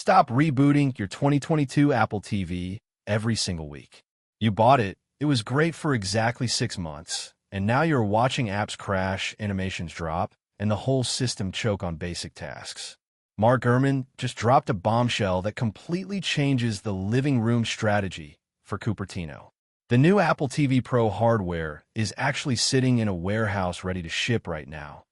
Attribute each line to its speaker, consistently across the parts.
Speaker 1: Stop rebooting your 2022 Apple TV every single week. You bought it, it was great for exactly 6 months, and now you're watching apps crash, animations drop, and the whole system choke on basic tasks. Mark Gurman just dropped a bombshell that completely changes the living room strategy for Cupertino. The new Apple TV Pro hardware is actually sitting in a warehouse ready to ship right now,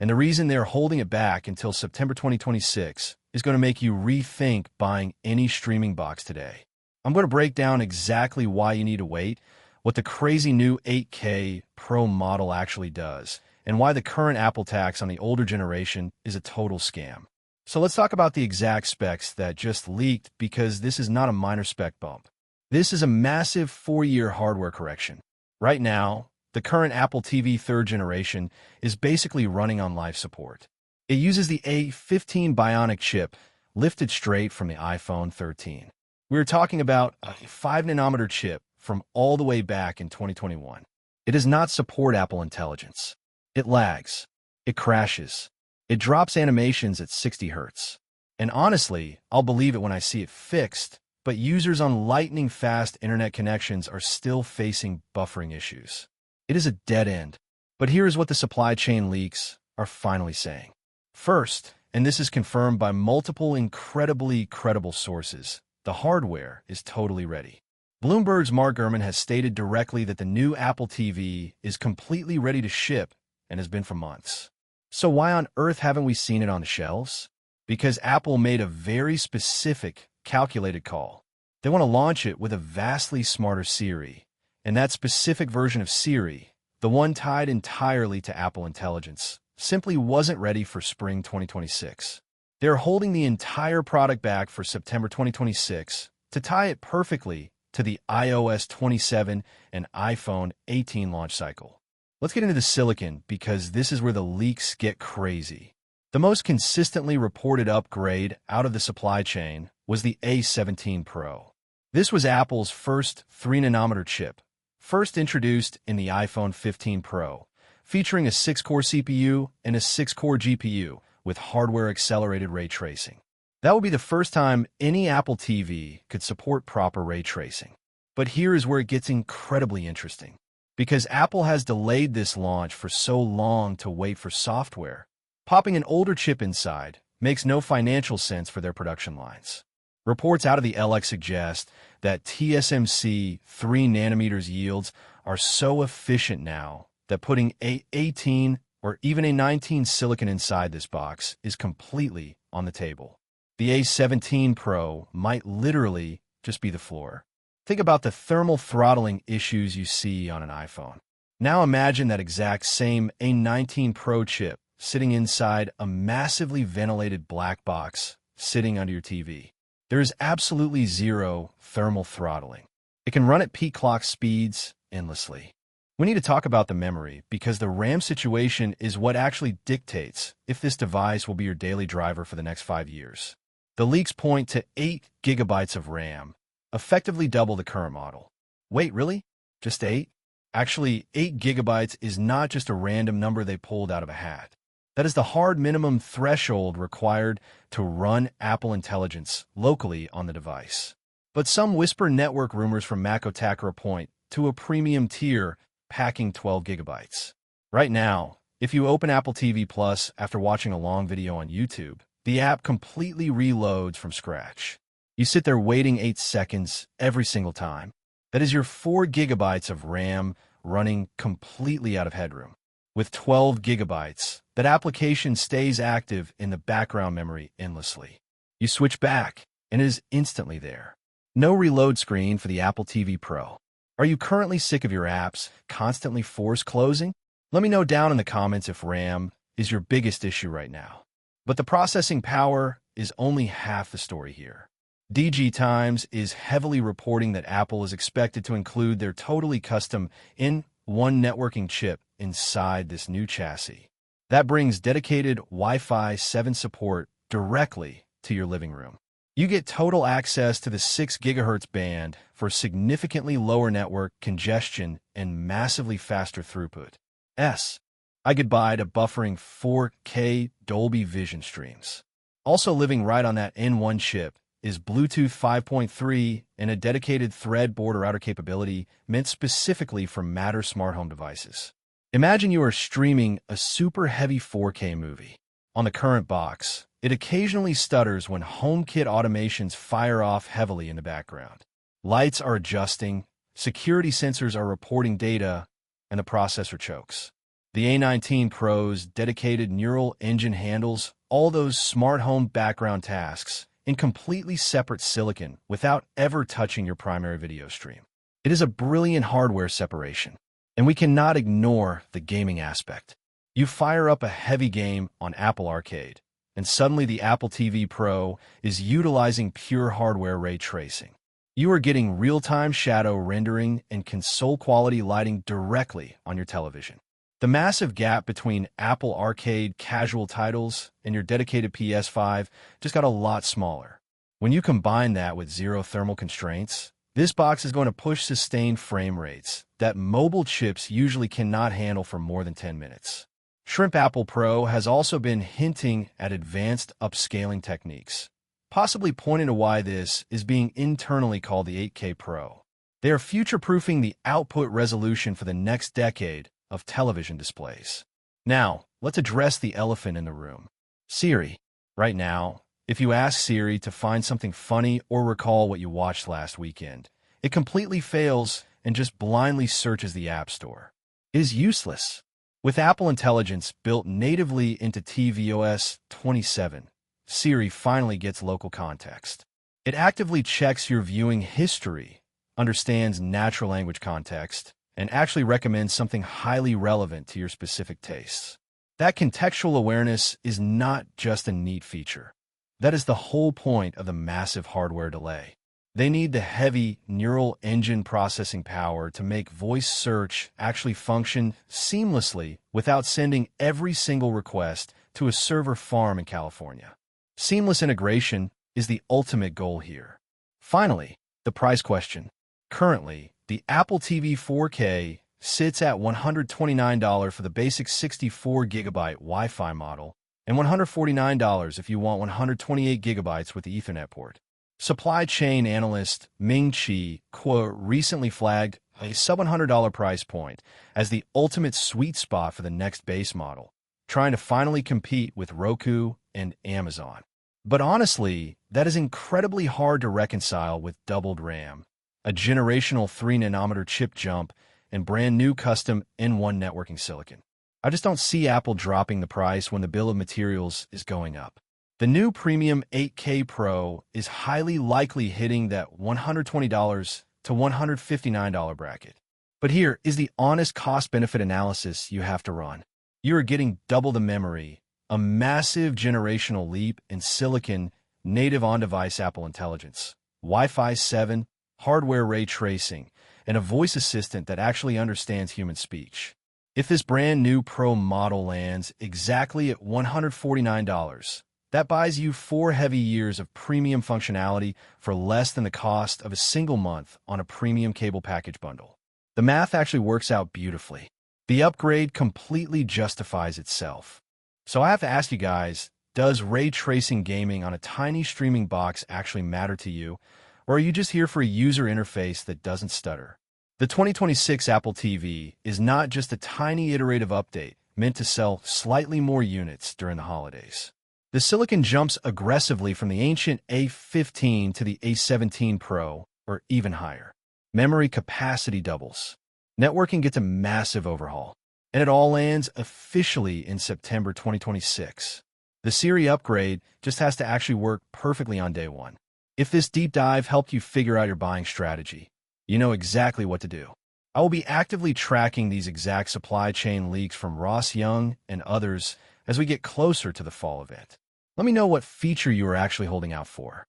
Speaker 1: and the reason they're holding it back until September 2026 is going to make you rethink buying any streaming box today. I'm going to break down exactly why you need to wait, what the crazy new 8K Pro model actually does, and why the current Apple tax on the older generation is a total scam. So let's talk about the exact specs that just leaked, because this is not a minor spec bump. This is a massive 4-year hardware correction. Right now, the current Apple TV 3rd generation is basically running on life support. It uses the A15 Bionic chip lifted straight from the iPhone 13. We're talking about a 5nm chip from all the way back in 2021. It does not support Apple Intelligence. It lags. It crashes. It drops animations at 60 Hz. And honestly, I'll believe it when I see it fixed, but users on lightning-fast internet connections are still facing buffering issues. It is a dead end. But here is what the supply chain leaks are finally saying. First, and this is confirmed by multiple incredibly credible sources, the hardware is totally ready. Bloomberg's Mark Gurman has stated directly that the new Apple TV is completely ready to ship and has been for months. So why on earth haven't we seen it on the shelves? Because Apple made a very specific, calculated call. They want to launch it with a vastly smarter Siri, and that specific version of Siri, the one tied entirely to Apple Intelligence, simply wasn't ready for spring 2026. They're holding the entire product back for September 2026 to tie it perfectly to the iOS 27 and iPhone 18 launch cycle. Let's get into the silicon, because this is where the leaks get crazy. The most consistently reported upgrade out of the supply chain was the A17 Pro. This was Apple's first 3nm chip, first introduced in the iPhone 15 Pro, featuring a 6-core CPU and a 6-core GPU with hardware-accelerated ray tracing. That would be the first time any Apple TV could support proper ray tracing. But here is where it gets incredibly interesting. Because Apple has delayed this launch for so long to wait for software, popping an older chip inside makes no financial sense for their production lines. Reports out of the LX suggest that TSMC 3nm yields are so efficient now that putting a 18 or even a 19 silicon inside this box is completely on the table. The A17 Pro might literally just be the floor. Think about the thermal throttling issues you see on an iPhone. Now imagine that exact same A19 Pro chip sitting inside a massively ventilated black box sitting under your TV. There is absolutely zero thermal throttling. It can run at peak clock speeds endlessly. We need to talk about the memory, because the RAM situation is what actually dictates if this device will be your daily driver for the next 5 years. The leaks point to 8 GB of RAM, effectively double the current model. Wait, really? Just 8? Actually, 8 GB is not just a random number they pulled out of a hat. That is the hard minimum threshold required to run Apple Intelligence locally on the device. But some whisper network rumors from Mac Otakara point to a premium tier packing 12 GB. Right now, if you open Apple TV Plus after watching a long video on YouTube, the app completely reloads from scratch. You sit there waiting 8 seconds every single time. That is your 4 GB of RAM running completely out of headroom. With 12 GB, that application stays active in the background memory endlessly. You switch back, and it is instantly there. No reload screen for the Apple TV Pro. Are you currently sick of your apps constantly force closing? Let me know down in the comments if RAM is your biggest issue right now. But the processing power is only half the story here. DG Times is heavily reporting that Apple is expected to include their totally custom N1 networking chip inside this new chassis. That brings dedicated Wi-Fi 7 support directly to your living room. You get total access to the 6 GHz band for significantly lower network congestion and massively faster throughput. I goodbye to buffering 4K Dolby Vision streams. Also living right on that N1 chip is Bluetooth 5.3 and a dedicated thread border router capability meant specifically for Matter smart home devices. Imagine you are streaming a super heavy 4K movie. On the current box, it occasionally stutters when HomeKit automations fire off heavily in the background. Lights are adjusting, security sensors are reporting data, and the processor chokes. The A19 Pro's dedicated neural engine handles all those smart home background tasks in completely separate silicon without ever touching your primary video stream. It is a brilliant hardware separation, and we cannot ignore the gaming aspect. You fire up a heavy game on Apple Arcade, and suddenly the Apple TV Pro is utilizing pure hardware ray tracing. You are getting real-time shadow rendering and console-quality lighting directly on your television. The massive gap between Apple Arcade casual titles and your dedicated PS5 just got a lot smaller. When you combine that with zero thermal constraints, this box is going to push sustained frame rates that mobile chips usually cannot handle for more than 10 minutes. Shrimp Apple Pro has also been hinting at advanced upscaling techniques, possibly pointing to why this is being internally called the 8K Pro. They are future-proofing the output resolution for the next decade of television displays. Now, let's address the elephant in the room. Siri. Right now, if you ask Siri to find something funny or recall what you watched last weekend, it completely fails and just blindly searches the App Store. It is useless. With Apple Intelligence built natively into tvOS 27, Siri finally gets local context. It actively checks your viewing history, understands natural language context, and actually recommends something highly relevant to your specific tastes. That contextual awareness is not just a neat feature. That is the whole point of the massive hardware delay. They need the heavy neural engine processing power to make voice search actually function seamlessly without sending every single request to a server farm in California. Seamless integration is the ultimate goal here. Finally, the price question. Currently, the Apple TV 4K sits at $129 for the basic 64GB Wi-Fi model and $149 if you want 128 gigabytes with the Ethernet port. Supply chain analyst Ming Chi, quote, recently flagged a sub-$100 price point as the ultimate sweet spot for the next base model, trying to finally compete with Roku and Amazon. But honestly, that is incredibly hard to reconcile with doubled RAM, a generational 3nm chip jump, and brand new custom N1 networking silicon. I just don't see Apple dropping the price when the bill of materials is going up. The new premium 8K Pro is highly likely hitting that $120 to $159 bracket. But here is the honest cost-benefit analysis you have to run. You are getting double the memory, a massive generational leap in silicon, native on-device Apple Intelligence, Wi-Fi 7, hardware ray tracing, and a voice assistant that actually understands human speech. If this brand new Pro model lands exactly at $149, that buys you 4 heavy years of premium functionality for less than the cost of a single month on a premium cable package bundle. The math actually works out beautifully. The upgrade completely justifies itself. So I have to ask you guys, does ray tracing gaming on a tiny streaming box actually matter to you? Or are you just here for a user interface that doesn't stutter? The 2026 Apple TV is not just a tiny iterative update meant to sell slightly more units during the holidays. The silicon jumps aggressively from the ancient A15 to the A17 Pro, or even higher. Memory capacity doubles. Networking gets a massive overhaul. And it all lands officially in September 2026. The Siri upgrade just has to actually work perfectly on day one. If this deep dive helped you figure out your buying strategy, you know exactly what to do. I will be actively tracking these exact supply chain leaks from Ross Young and others as we get closer to the fall event. Let me know what feature you are actually holding out for.